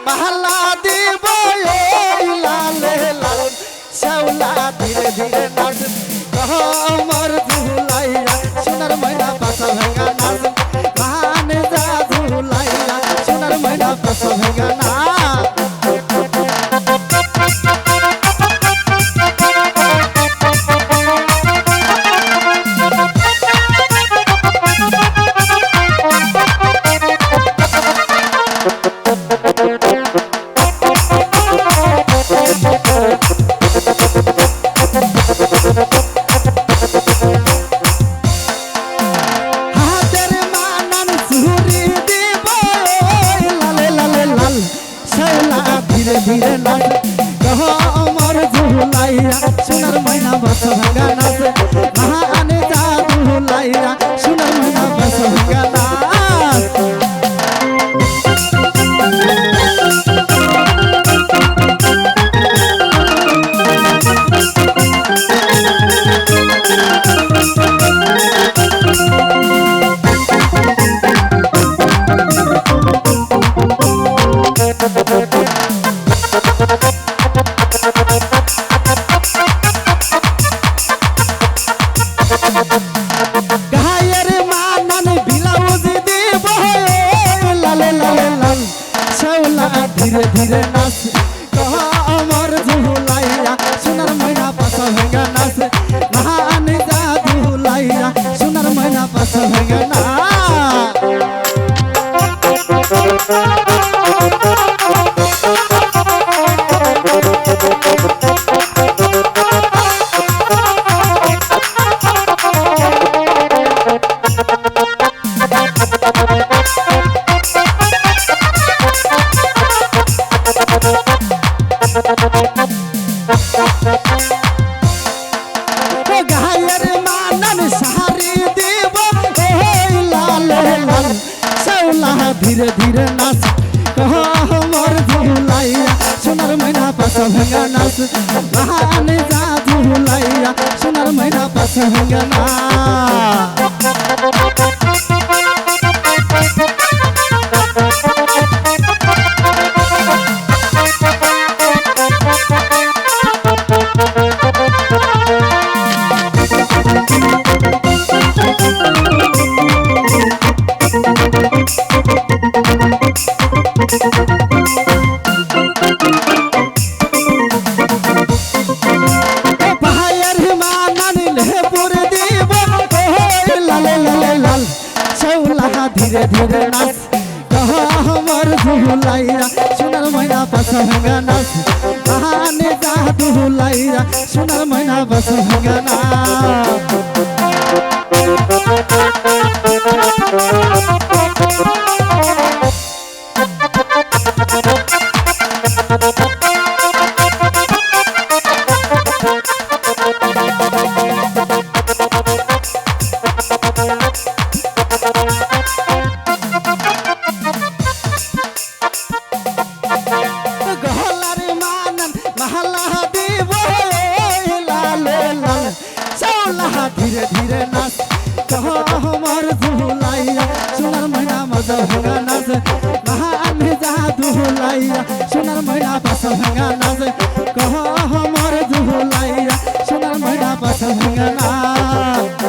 महला দিব এই লালে লাল শ্যাওলা ধীরে ধীরে নাচ আমার ধুলাইয়া সোনার ময়না পাছা ভাঙা নাচ মানে যা ধুলাইয়া সোনার ময়না পাছা ভাঙা নাচ धीरे धीरे नाच कहो अमर झुलाइया सोनार मैना बस भांगा नाच आने जा झुलाइया सोनार मैना बस भांगा नाच धीरे धीरे नाच कहो अमर झुलाइया सोनार मैना पासा भांगा नाच नहाने जा झुलाइया सोनार मैना पासा भांगा नाच गायर मानन सारी देव लाल लाल श्यावला धीरे धीरे नाच कहो हमर झुलाइया सोनार मैना पासा भांगा नाच नहाने जा झुलाइया सोनार मैना पासा भांगा नाच धीरे धीरे नाच कहो हमर झुलाइया सोनार मैना पासा भांगा नाच आने जा झुलाइया सोनार मैना पासा भांगा नाच धीरे धीरे नाच कहो हमर झुलाइया सोनार मैना मजा भांगा नाच नहाने जा झुलाइया सोनार मैना पासा भांगा नाच कहो हमर झुलाइया सोनार मैना पासा भांगा नाच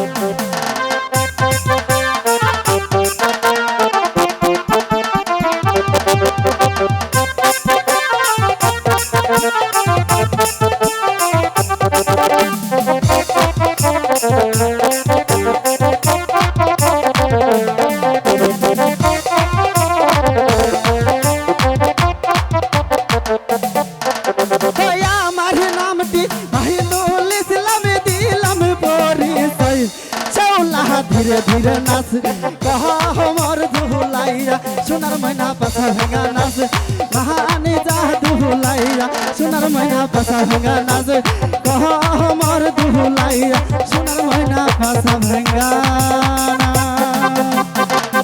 धीरे धीरे नाच कहो हमर झुलाइया सोनार मैना पासा भांगा नाच नहाने जा झुलाइया सोनार मैना पासा भांगा नाच कहो हमर झुलाइया सोनार मैना पासा भांगा नाच